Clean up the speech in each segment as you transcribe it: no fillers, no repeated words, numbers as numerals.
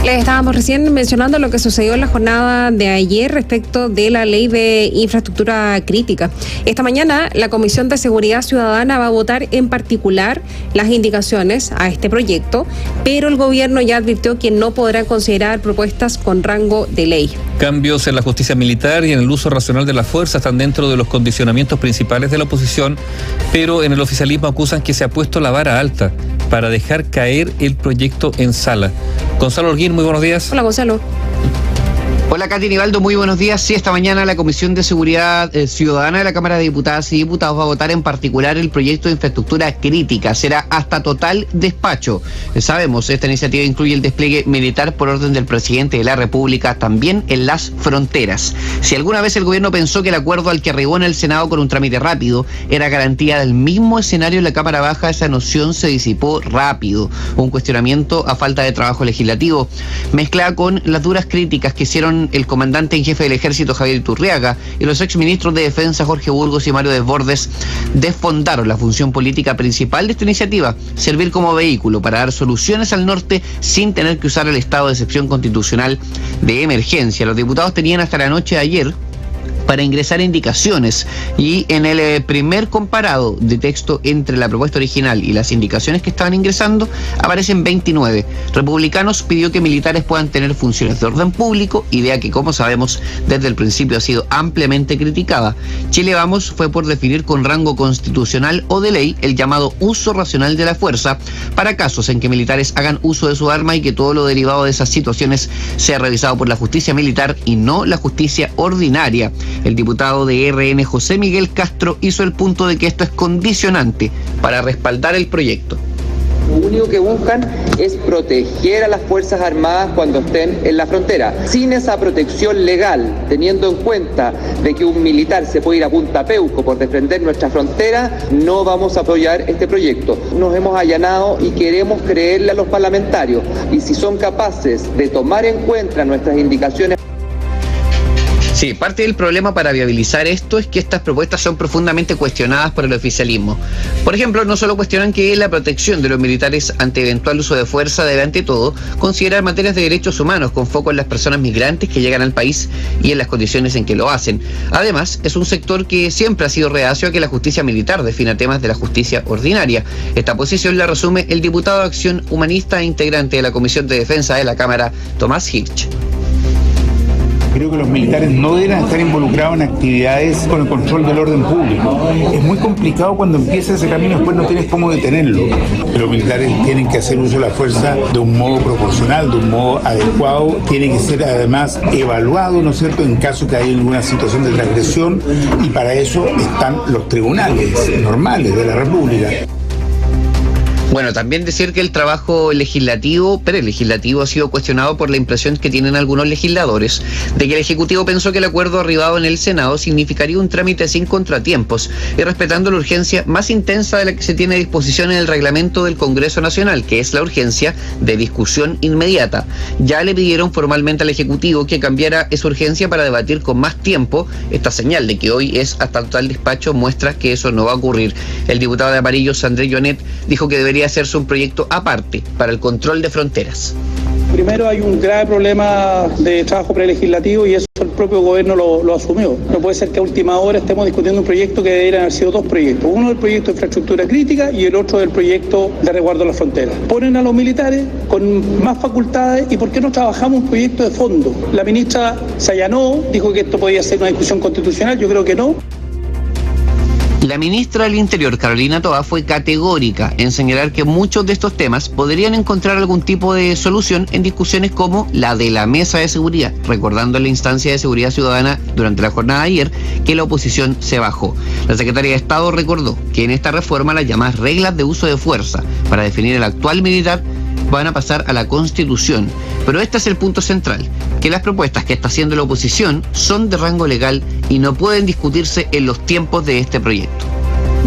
Les estábamos recién mencionando lo que sucedió en la jornada de ayer respecto de la ley de infraestructura crítica. Esta mañana la Comisión de Seguridad Ciudadana va a votar en particular las indicaciones a este proyecto, pero el gobierno ya advirtió que no podrá considerar propuestas con rango de ley. Cambios en la justicia militar y en el uso racional de la fuerza están dentro de los condicionamientos principales de la oposición, pero en el oficialismo acusan que se ha puesto la vara alta para dejar caer el proyecto en sala. Gonzalo Holguín, muy buenos días. Hola, Gonzalo. Hola, Katy Nivaldo, muy buenos días. Sí, esta mañana la Comisión de Seguridad Ciudadana de la Cámara de Diputadas y Diputados va a votar en particular el proyecto de infraestructura crítica. Será hasta total despacho. Sabemos, esta iniciativa incluye el despliegue militar por orden del presidente de la República, también en las fronteras. Si alguna vez el gobierno pensó que el acuerdo al que arribó en el Senado con un trámite rápido era garantía del mismo escenario en la Cámara Baja, esa noción se disipó rápido. Un cuestionamiento a falta de trabajo legislativo, mezclada con las duras críticas que hicieron el comandante en jefe del Ejército Javier Iturriaga y los exministros de Defensa Jorge Burgos y Mario Desbordes, desfondaron la función política principal de esta iniciativa: servir como vehículo para dar soluciones al norte sin tener que usar el estado de excepción constitucional de emergencia. Los diputados tenían hasta la noche de ayer para ingresar indicaciones, y en el primer comparado de texto entre la propuesta original y las indicaciones que estaban ingresando aparecen 29. Republicanos pidió que militares puedan tener funciones de orden público, idea que, como sabemos, desde el principio ha sido ampliamente criticada. Chile Vamos fue por definir con rango constitucional o de ley el llamado uso racional de la fuerza para casos en que militares hagan uso de su arma y que todo lo derivado de esas situaciones sea revisado por la justicia militar y no la justicia ordinaria. El diputado de RN, José Miguel Castro, hizo el punto de que esto es condicionante para respaldar el proyecto. Lo único que buscan es proteger a las Fuerzas Armadas cuando estén en la frontera. Sin esa protección legal, teniendo en cuenta de que un militar se puede ir a Punta Peuco por defender nuestra frontera, no vamos a apoyar este proyecto. Nos hemos allanado y queremos creerle a los parlamentarios. Y si son capaces de tomar en cuenta nuestras indicaciones. Sí, parte del problema para viabilizar esto es que estas propuestas son profundamente cuestionadas por el oficialismo. Por ejemplo, no solo cuestionan que la protección de los militares ante eventual uso de fuerza debe, ante todo, considerar materias de derechos humanos con foco en las personas migrantes que llegan al país y en las condiciones en que lo hacen. Además, es un sector que siempre ha sido reacio a que la justicia militar defina temas de la justicia ordinaria. Esta posición la resume el diputado de Acción Humanista e integrante de la Comisión de Defensa de la Cámara, Tomás Hirsch. Creo que los militares no deben estar involucrados en actividades con el control del orden público. Es muy complicado cuando empieza ese camino, después no tienes cómo detenerlo. Los militares tienen que hacer uso de la fuerza de un modo proporcional, de un modo adecuado. Tiene que ser además evaluado, ¿no es cierto?, en caso que haya alguna situación de transgresión, y para eso están los tribunales normales de la República. Bueno, también decir que el trabajo legislativo, prelegislativo, ha sido cuestionado por la impresión que tienen algunos legisladores de que el Ejecutivo pensó que el acuerdo arribado en el Senado significaría un trámite sin contratiempos y respetando la urgencia más intensa de la que se tiene a disposición en el reglamento del Congreso Nacional, que es la urgencia de discusión inmediata. Ya le pidieron formalmente al Ejecutivo que cambiara esa urgencia para debatir con más tiempo. Esta señal de que hoy es hasta total despacho muestra que eso no va a ocurrir. El diputado de Amarillos, Andrés Jonet, dijo que debería hacerse un proyecto aparte para el control de fronteras. Primero, hay un grave problema de trabajo prelegislativo y eso el propio gobierno lo asumió. No puede ser que a última hora estemos discutiendo un proyecto que deberían haber sido dos proyectos. Uno del proyecto de infraestructura crítica y el otro del proyecto de resguardo de las fronteras. Ponen a los militares con más facultades y ¿por qué no trabajamos un proyecto de fondo? La ministra se allanó, dijo que esto podía ser una discusión constitucional, yo creo que no. La ministra del Interior, Carolina Toá, fue categórica en señalar que muchos de estos temas podrían encontrar algún tipo de solución en discusiones como la de la Mesa de Seguridad, recordando en la instancia de seguridad ciudadana durante la jornada de ayer que la oposición se bajó. La secretaria de Estado recordó que en esta reforma las llamadas reglas de uso de fuerza para definir el actual militar van a pasar a la Constitución. Pero este es el punto central, que las propuestas que está haciendo la oposición son de rango legal y no pueden discutirse en los tiempos de este proyecto.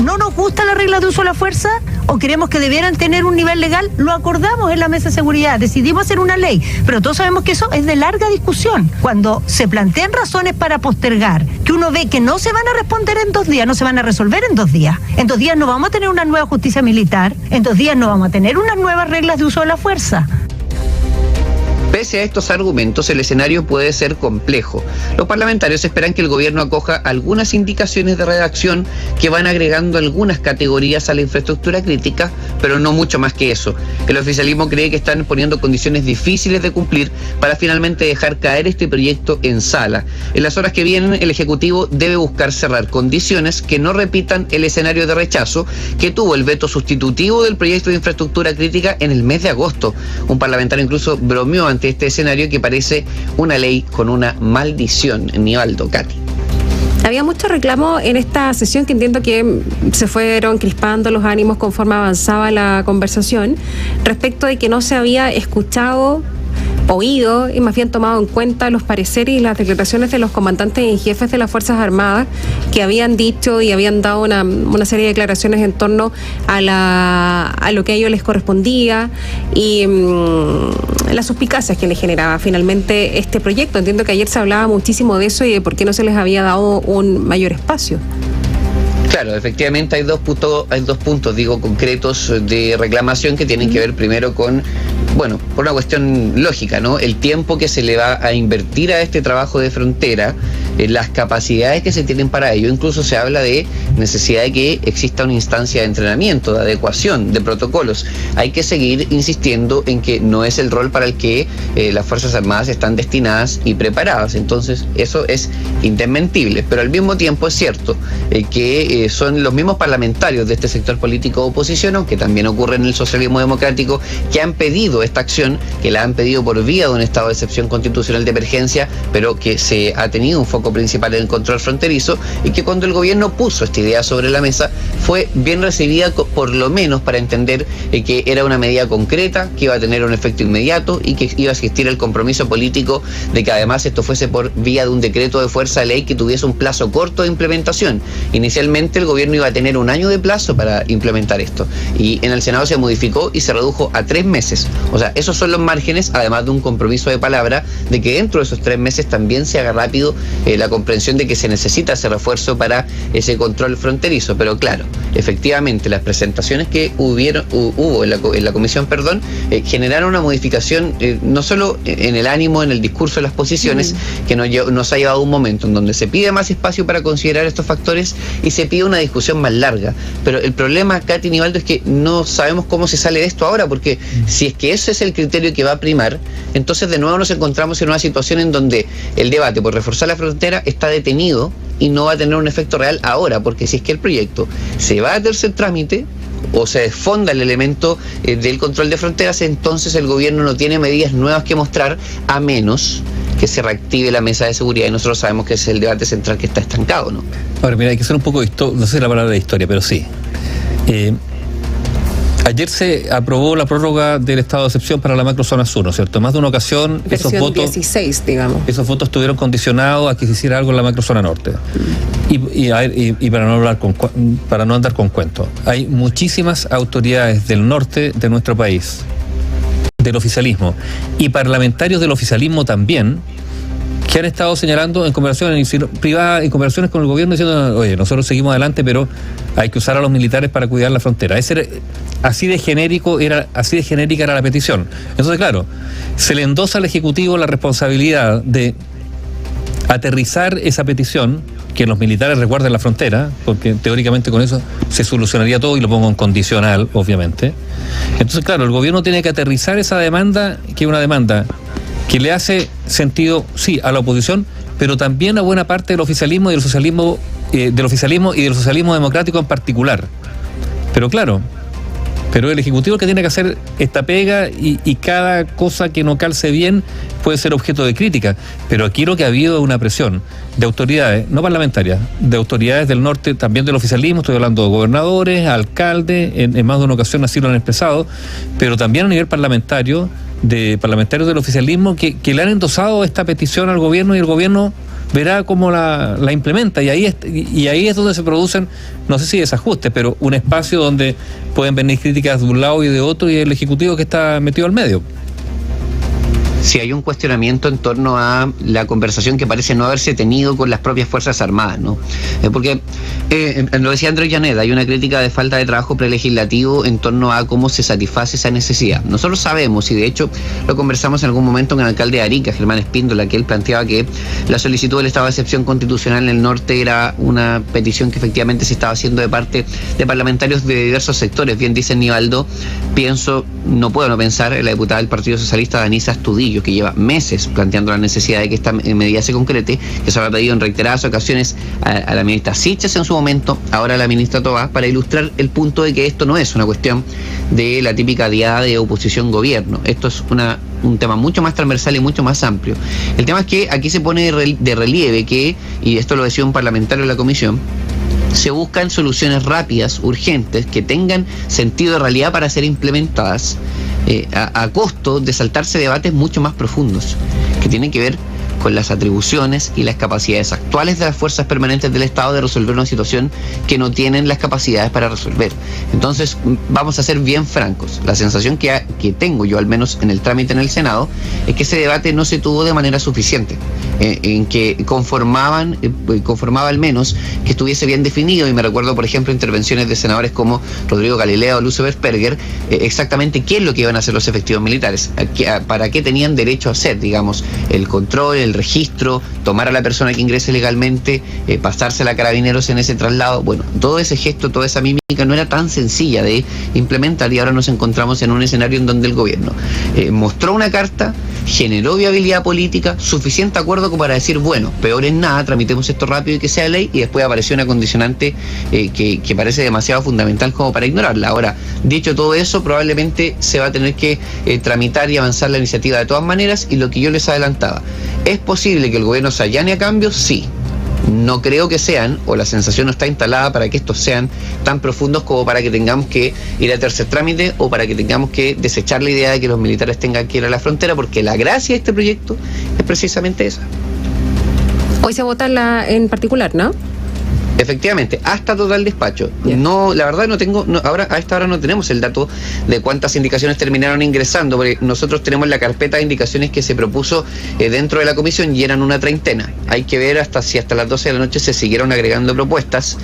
¿No nos gusta la regla de uso de la fuerza o queremos que debieran tener un nivel legal? Lo acordamos en la Mesa de Seguridad, decidimos hacer una ley, pero todos sabemos que eso es de larga discusión. Cuando se plantean razones para postergar, que uno ve que no se van a responder en 2 días, no se van a resolver en 2 días. En 2 días no vamos a tener una nueva justicia militar, en 2 días no vamos a tener unas nuevas reglas de uso de la fuerza. Pese a estos argumentos, el escenario puede ser complejo. Los parlamentarios esperan que el gobierno acoja algunas indicaciones de redacción que van agregando algunas categorías a la infraestructura crítica, pero no mucho más que eso. El oficialismo cree que están poniendo condiciones difíciles de cumplir para finalmente dejar caer este proyecto en sala. En las horas que vienen, el Ejecutivo debe buscar cerrar condiciones que no repitan el escenario de rechazo que tuvo el veto sustitutivo del proyecto de infraestructura crítica en el mes de agosto. Un parlamentario incluso bromeó ante este escenario que parece una ley con una maldición. Nivaldo, Katy. Había mucho reclamo en esta sesión que entiendo que se fueron crispando los ánimos conforme avanzaba la conversación respecto de que no se había escuchado, oído y más bien tomado en cuenta los pareceres y las declaraciones de los comandantes y jefes de las Fuerzas Armadas que habían dicho y habían dado una serie de declaraciones en torno a lo que a ellos les correspondía y las suspicacias que les generaba finalmente este proyecto. Entiendo que ayer se hablaba muchísimo de eso y de por qué no se les había dado un mayor espacio. Claro, efectivamente hay dos puntos, concretos de reclamación que tienen que ver primero con, por una cuestión lógica, ¿no? El tiempo que se le va a invertir a este trabajo de frontera, las capacidades que se tienen para ello. Incluso se habla de necesidad de que exista una instancia de entrenamiento, de adecuación, de protocolos. Hay que seguir insistiendo en que no es el rol para el que las Fuerzas Armadas están destinadas y preparadas. Entonces, eso es indesmentible. Pero al mismo tiempo es cierto que son los mismos parlamentarios de este sector político de oposición, aunque también ocurre en el socialismo democrático, que han pedido esta acción, que la han pedido por vía de un estado de excepción constitucional de emergencia, pero que se ha tenido un foco principal en el control fronterizo, y que cuando el gobierno puso esta idea sobre la mesa fue bien recibida, por lo menos para entender que era una medida concreta, que iba a tener un efecto inmediato y que iba a existir el compromiso político de que además esto fuese por vía de un decreto de fuerza de ley que tuviese un plazo corto de implementación. Inicialmente el gobierno iba a tener 1 año de plazo para implementar esto, y en el Senado se modificó y se redujo a 3 meses. O sea, esos son los márgenes, además de un compromiso de palabra de que dentro de esos 3 meses también se haga rápido la comprensión de que se necesita ese refuerzo para ese control fronterizo. Pero claro, efectivamente las presentaciones que hubo en la comisión, generaron una modificación no solo en el ánimo, en el discurso de las posiciones, que nos ha llevado a un momento en donde se pide más espacio para considerar estos factores y se pide una discusión más larga. Pero el problema, Katy, Nivaldo, es que no sabemos cómo se sale de esto ahora, porque si es que ese es el criterio que va a primar, entonces de nuevo nos encontramos en una situación en donde el debate por reforzar la frontera está detenido y no va a tener un efecto real ahora, porque si es que el proyecto se va a tercer trámite o se desfonda el elemento del control de fronteras, entonces el gobierno no tiene medidas nuevas que mostrar, a menos que se reactive la mesa de seguridad, y nosotros sabemos que ese es el debate central que está estancado, ¿no? Ahora, mira, hay que hacer un poco de historia, no sé la palabra de historia, pero sí. Ayer se aprobó la prórroga del estado de excepción para la macrozona sur, ¿no es cierto? Más de una ocasión, versión esos votos 16, digamos. Esos votos estuvieron condicionados a que se hiciera algo en la macrozona norte. Y para no andar con cuentos, hay muchísimas autoridades del norte de nuestro país, del oficialismo, y parlamentarios del oficialismo también, que han estado señalando en conversaciones privadas, en conversaciones con el gobierno, diciendo, oye, nosotros seguimos adelante, pero hay que usar a los militares para cuidar la frontera. Así de genérica era la petición. Entonces, claro, se le endosa al Ejecutivo la responsabilidad de aterrizar esa petición, que los militares resguarden la frontera, porque teóricamente con eso se solucionaría todo, y lo pongo en condicional, obviamente. Entonces, claro, el gobierno tiene que aterrizar esa demanda, que es una demanda que le hace sentido, sí, a la oposición, pero también a buena parte del oficialismo y del socialismo, del socialismo democrático en particular. Pero claro, el Ejecutivo que tiene que hacer esta pega, y cada cosa que no calce bien puede ser objeto de crítica. Pero aquí lo que ha habido es una presión de autoridades, no parlamentarias, de autoridades del norte, también del oficialismo, estoy hablando de gobernadores, alcaldes, en más de una ocasión así lo han expresado, pero también a nivel parlamentario, de parlamentarios del oficialismo que le han endosado esta petición al gobierno, y el gobierno verá cómo la implementa, y ahí es donde se producen, no sé si desajustes, pero un espacio donde pueden venir críticas de un lado y de otro, y el Ejecutivo que está metido al medio. si hay un cuestionamiento en torno a la conversación que parece no haberse tenido con las propias Fuerzas Armadas, ¿no? Porque, lo decía Andrés Llanet, hay una crítica de falta de trabajo prelegislativo en torno a cómo se satisface esa necesidad. Nosotros sabemos, y de hecho lo conversamos en algún momento con el alcalde de Arica, Germán Espíndola, que él planteaba que la solicitud del estado de excepción constitucional en el norte era una petición que efectivamente se estaba haciendo de parte de parlamentarios de diversos sectores. Bien dice Nivaldo, no puedo no pensar en la diputada del Partido Socialista, Danisa Astudillo, que lleva meses planteando la necesidad de que esta medida se concrete, que se lo ha pedido en reiteradas ocasiones a la ministra Siches en su momento, ahora a la ministra Tobá, para ilustrar el punto de que esto no es una cuestión de la típica diada de oposición-gobierno. Esto es un tema mucho más transversal y mucho más amplio. El tema es que aquí se pone de relieve que, y esto lo decía un parlamentario de la comisión, se buscan soluciones rápidas, urgentes, que tengan sentido de realidad para ser implementadas, a costo de saltarse debates mucho más profundos, que tienen que ver con las atribuciones y las capacidades actuales de las fuerzas permanentes del Estado de resolver una situación que no tienen las capacidades para resolver. Entonces, vamos a ser bien francos. La sensación que tengo yo, al menos en el trámite en el Senado, es que ese debate no se tuvo de manera suficiente, en que conformaba al menos que estuviese bien definido, y me recuerdo, por ejemplo, intervenciones de senadores como Rodrigo Galileo o Lucio Versperger, exactamente qué es lo que iban a hacer los efectivos militares, para qué tenían derecho a hacer, digamos, el control, el registro, tomar a la persona que ingrese legalmente, pasársela a Carabineros en ese traslado. Bueno, todo ese gesto, toda esa mímica no era tan sencilla de implementar, y ahora nos encontramos en un escenario en donde el gobierno mostró una carta, generó viabilidad política, suficiente acuerdo como para decir, bueno, peor es nada, tramitemos esto rápido y que sea ley, y después apareció una condicionante que parece demasiado fundamental como para ignorarla. Ahora, dicho todo eso, probablemente se va a tener que tramitar y avanzar la iniciativa de todas maneras, y lo que yo les adelantaba, ¿es posible que el gobierno se allane a cambios? Sí. No creo que sean, o la sensación no está instalada para que estos sean tan profundos como para que tengamos que ir a tercer trámite, o para que tengamos que desechar la idea de que los militares tengan que ir a la frontera, porque la gracia de este proyecto es precisamente esa. Hoy se vota en particular, ¿no? Efectivamente, hasta total despacho. Bien. No, la verdad ahora a esta hora no tenemos el dato de cuántas indicaciones terminaron ingresando, porque nosotros tenemos la carpeta de indicaciones que se propuso dentro de la comisión, y eran una treintena. Hay que ver si hasta las 12 de la noche se siguieron agregando propuestas.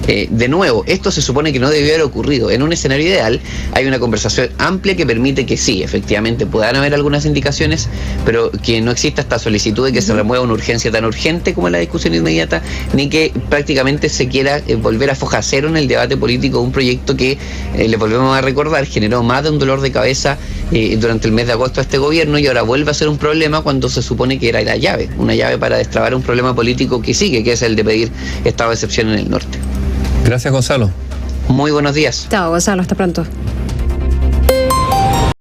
De nuevo, esto se supone que no debió haber ocurrido. En un escenario ideal hay una conversación amplia que permite que sí, efectivamente puedan haber algunas indicaciones, pero que no exista esta solicitud de que se remueva una urgencia tan urgente como la discusión inmediata, ni que prácticamente se quiera volver a foja cero en el debate político de un proyecto que, le volvemos a recordar, generó más de un dolor de cabeza durante el mes de agosto a este gobierno, y ahora vuelve a ser un problema cuando se supone que era una llave para destrabar un problema político que sigue, que es el de pedir estado de excepción en el norte. Gracias, Gonzalo. Muy buenos días. Chao, Gonzalo, hasta pronto.